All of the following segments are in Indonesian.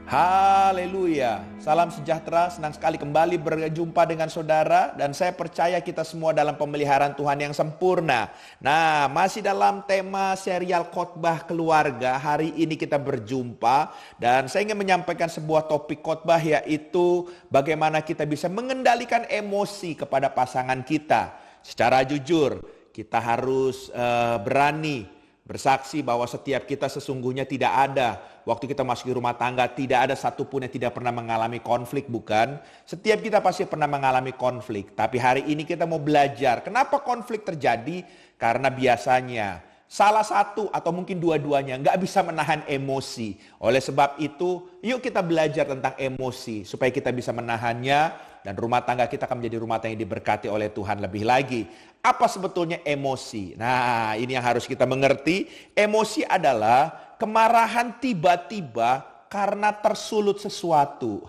Haleluya, salam sejahtera, senang sekali kembali berjumpa dengan saudara. Dan saya percaya kita semua dalam pemeliharaan Tuhan yang sempurna. Nah, masih dalam tema serial khotbah keluarga. Hari ini kita berjumpa dan saya ingin menyampaikan sebuah topik khotbah, yaitu bagaimana kita bisa mengendalikan emosi kepada pasangan kita. Secara jujur, kita harus berani bersaksi bahwa setiap kita sesungguhnya tidak ada, waktu kita masuk rumah tangga, tidak ada satupun yang tidak pernah mengalami konflik, bukan? Setiap kita pasti pernah mengalami konflik. Tapi hari ini kita mau belajar, kenapa konflik terjadi? Karena biasanya salah satu atau mungkin dua-duanya nggak bisa menahan emosi. Oleh sebab itu, yuk kita belajar tentang emosi supaya kita bisa menahannya. Dan rumah tangga kita akan menjadi rumah tangga yang diberkati oleh Tuhan lebih lagi. Apa sebetulnya emosi? Nah, ini yang harus kita mengerti. Emosi adalah kemarahan tiba-tiba karena tersulut sesuatu.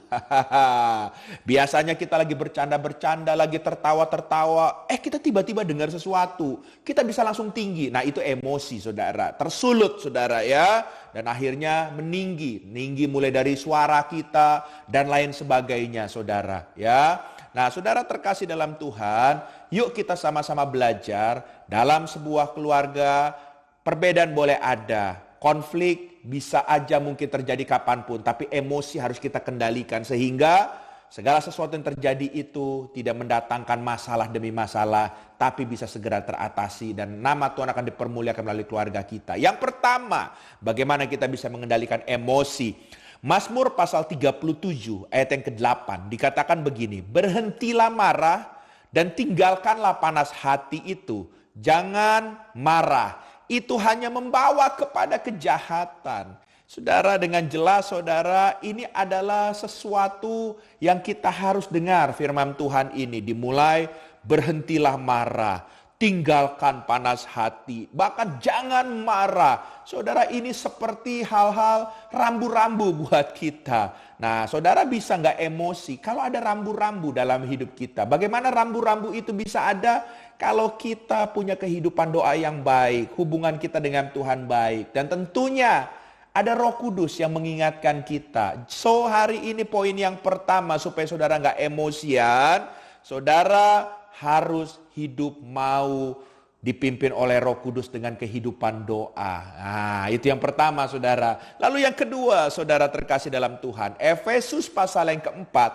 Biasanya kita lagi bercanda-bercanda, lagi tertawa-tertawa. Kita tiba-tiba dengar sesuatu. Kita bisa langsung tinggi. Nah, itu emosi, saudara. Tersulut, saudara, ya. Dan akhirnya meninggi. Meninggi mulai dari suara kita dan lain sebagainya, saudara, ya. Nah, saudara terkasih dalam Tuhan, yuk kita sama-sama belajar dalam sebuah keluarga. Perbedaan boleh ada, konflik bisa aja mungkin terjadi kapanpun, tapi emosi harus kita kendalikan sehingga segala sesuatu yang terjadi itu tidak mendatangkan masalah demi masalah, tapi bisa segera teratasi dan nama Tuhan akan dipermuliakan melalui keluarga kita. Yang pertama, bagaimana kita bisa mengendalikan emosi? Mazmur pasal 37 ayat yang ke-8 dikatakan begini, berhentilah marah dan tinggalkanlah panas hati itu. Jangan marah, itu hanya membawa kepada kejahatan. Saudara, dengan jelas saudara, ini adalah sesuatu yang kita harus dengar firman Tuhan ini. Dimulai, berhentilah marah, tinggalkan panas hati, bahkan jangan marah. Saudara, ini seperti hal-hal rambu-rambu buat kita. Nah, saudara bisa nggak emosi kalau ada rambu-rambu dalam hidup kita? Bagaimana rambu-rambu itu bisa ada? Kalau kita punya kehidupan doa yang baik, hubungan kita dengan Tuhan baik, dan tentunya ada Roh Kudus yang mengingatkan kita. So, hari ini poin yang pertama supaya saudara nggak emosian, saudara harus hidup mau dipimpin oleh Roh Kudus dengan kehidupan doa. Nah, itu yang pertama, saudara. Lalu yang kedua, saudara terkasih dalam Tuhan, Efesus pasal yang keempat,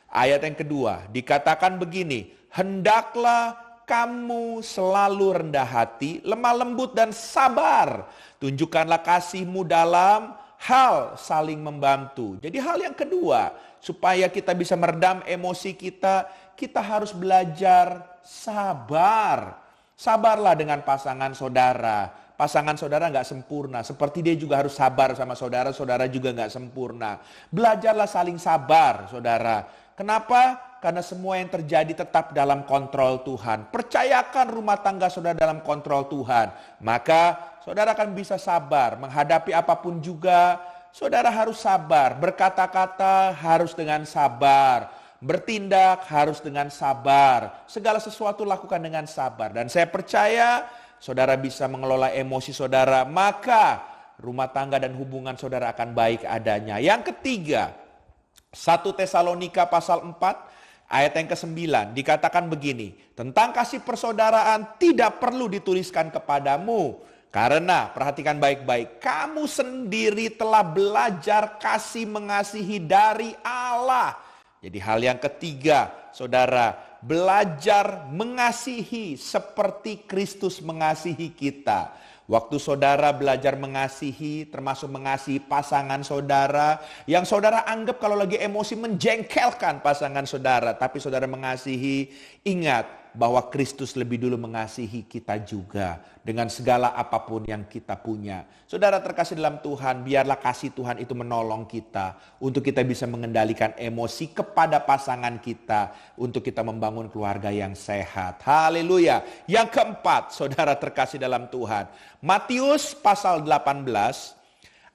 ayat yang kedua, dikatakan begini, hendaklah kamu selalu rendah hati, lemah lembut dan sabar. Tunjukkanlah kasihmu dalam hal saling membantu. Jadi hal yang kedua, supaya kita bisa meredam emosi kita, kita harus belajar sabar. Sabarlah dengan pasangan saudara. Pasangan saudara nggak sempurna, seperti dia juga harus sabar sama saudara, saudara juga nggak sempurna. Belajarlah saling sabar, saudara. Kenapa? Karena semua yang terjadi tetap dalam kontrol Tuhan. Percayakan rumah tangga saudara dalam kontrol Tuhan. Maka saudara akan bisa sabar, menghadapi apapun juga. Saudara harus sabar, berkata-kata harus dengan sabar, bertindak harus dengan sabar. Segala sesuatu lakukan dengan sabar. Dan saya percaya saudara bisa mengelola emosi saudara, maka rumah tangga dan hubungan saudara akan baik adanya. Yang ketiga, 1 Tesalonika pasal 4 ayat yang ke-9 dikatakan begini, tentang kasih persaudaraan tidak perlu dituliskan kepadamu, karena perhatikan baik-baik, kamu sendiri telah belajar kasih mengasihi dari Allah. Jadi hal yang ketiga, saudara, belajar mengasihi seperti Kristus mengasihi kita. Waktu saudara belajar mengasihi, termasuk mengasihi pasangan saudara, yang saudara anggap kalau lagi emosi menjengkelkan pasangan saudara, tapi saudara mengasihi, ingat bahwa Kristus lebih dulu mengasihi kita juga dengan segala apapun yang kita punya. Saudara terkasih dalam Tuhan, biarlah kasih Tuhan itu menolong kita untuk kita bisa mengendalikan emosi kepada pasangan kita, untuk kita membangun keluarga yang sehat. Haleluya. Yang keempat, saudara terkasih dalam Tuhan, Matius pasal 18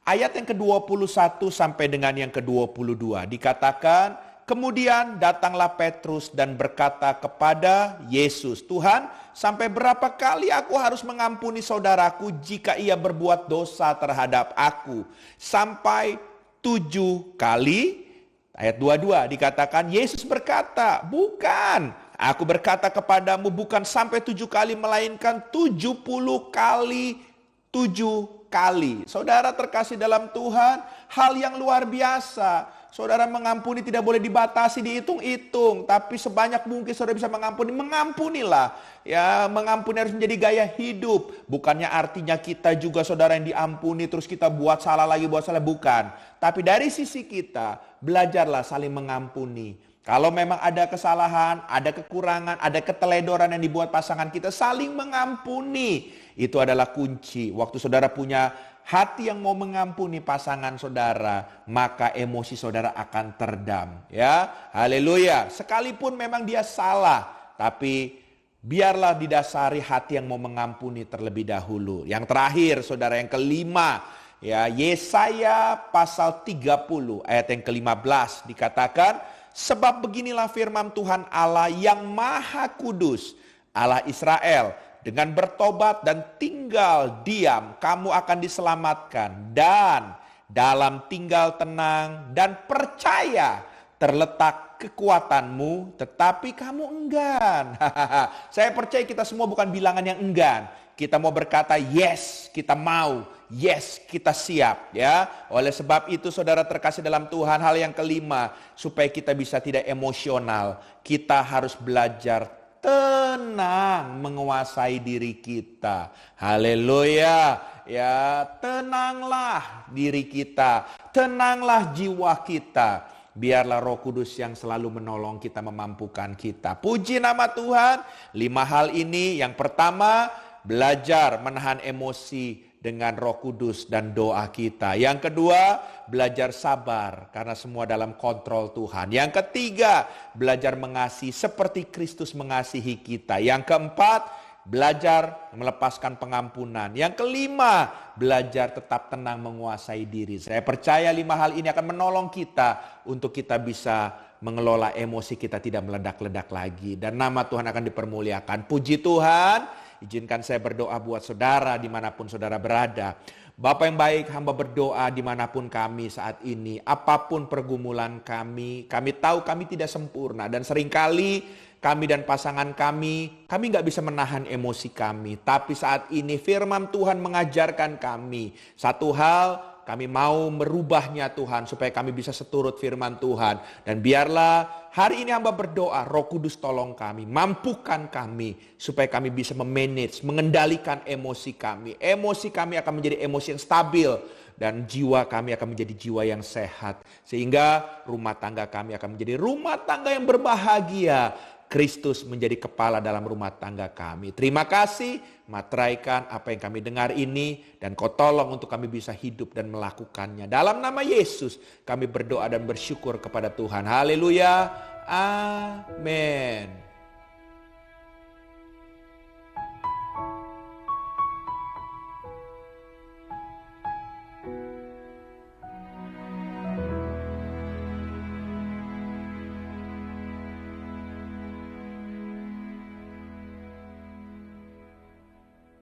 ayat yang ke-21 sampai dengan yang ke-22 dikatakan, kemudian datanglah Petrus dan berkata kepada Yesus, Tuhan, sampai berapa kali aku harus mengampuni saudaraku jika ia berbuat dosa terhadap aku? Sampai 7 kali. Ayat 22 dikatakan, Yesus berkata, bukan, aku berkata kepadamu bukan sampai 7 kali, melainkan 70 kali 7 kali. Saudara terkasih dalam Tuhan, hal yang luar biasa. Saudara mengampuni tidak boleh dibatasi, dihitung-hitung. Tapi sebanyak mungkin saudara bisa mengampuni, mengampunilah. Ya, mengampuni harus menjadi gaya hidup. Bukannya artinya kita juga saudara yang diampuni terus kita buat salah lagi, buat salah. Bukan. Tapi dari sisi kita, belajarlah saling mengampuni. Kalau memang ada kesalahan, ada kekurangan, ada keteledoran yang dibuat pasangan kita, saling mengampuni. Itu adalah kunci. Waktu saudara punya hati yang mau mengampuni pasangan saudara, maka emosi saudara akan teredam. Ya, haleluya. Sekalipun memang dia salah, tapi biarlah didasari hati yang mau mengampuni terlebih dahulu. Yang terakhir, saudara, yang kelima, ya, Yesaya pasal 30 ayat yang ke-15 dikatakan, sebab beginilah firman Tuhan Allah yang Maha Kudus, Allah Israel, dengan bertobat dan tinggal diam, kamu akan diselamatkan. Dan dalam tinggal tenang dan percaya terletak kekuatanmu, tetapi kamu enggan. Saya percaya kita semua bukan bilangan yang enggan. Kita mau berkata, yes, kita mau. Yes, kita siap. Ya, oleh sebab itu saudara terkasih dalam Tuhan, hal yang kelima, supaya kita bisa tidak emosional, kita harus belajar tenang menguasai diri kita. Haleluya. Ya, tenanglah diri kita, tenanglah jiwa kita. Biarlah Roh Kudus yang selalu menolong kita, memampukan kita. Puji nama Tuhan. 5 hal ini. Yang pertama, belajar menahan emosi dengan Roh Kudus dan doa kita. Yang kedua, belajar sabar karena semua dalam kontrol Tuhan. Yang ketiga, belajar mengasihi seperti Kristus mengasihi kita. Yang keempat, belajar melepaskan pengampunan. Yang kelima, belajar tetap tenang menguasai diri. Saya percaya 5 hal ini akan menolong kita untuk kita bisa mengelola emosi kita tidak meledak-ledak lagi. Dan nama Tuhan akan dipermuliakan. Puji Tuhan. Izinkan saya berdoa buat saudara dimanapun saudara berada. Bapa yang baik, hamba berdoa dimanapun kami saat ini. Apapun pergumulan kami tahu kami tidak sempurna. Dan seringkali kami dan pasangan kami nggak bisa menahan emosi kami. Tapi saat ini firman Tuhan mengajarkan kami satu hal, kami mau merubahnya Tuhan supaya kami bisa seturut firman Tuhan. Dan biarlah hari ini hamba berdoa, Roh Kudus tolong kami, mampukan kami supaya kami bisa memanage, mengendalikan emosi kami. Emosi kami akan menjadi emosi yang stabil dan jiwa kami akan menjadi jiwa yang sehat. Sehingga rumah tangga kami akan menjadi rumah tangga yang berbahagia. Kristus menjadi kepala dalam rumah tangga kami. Terima kasih, materaikan apa yang kami dengar ini, dan Kau tolong untuk kami bisa hidup dan melakukannya. Dalam nama Yesus kami berdoa dan bersyukur kepada Tuhan. Haleluya. Amin.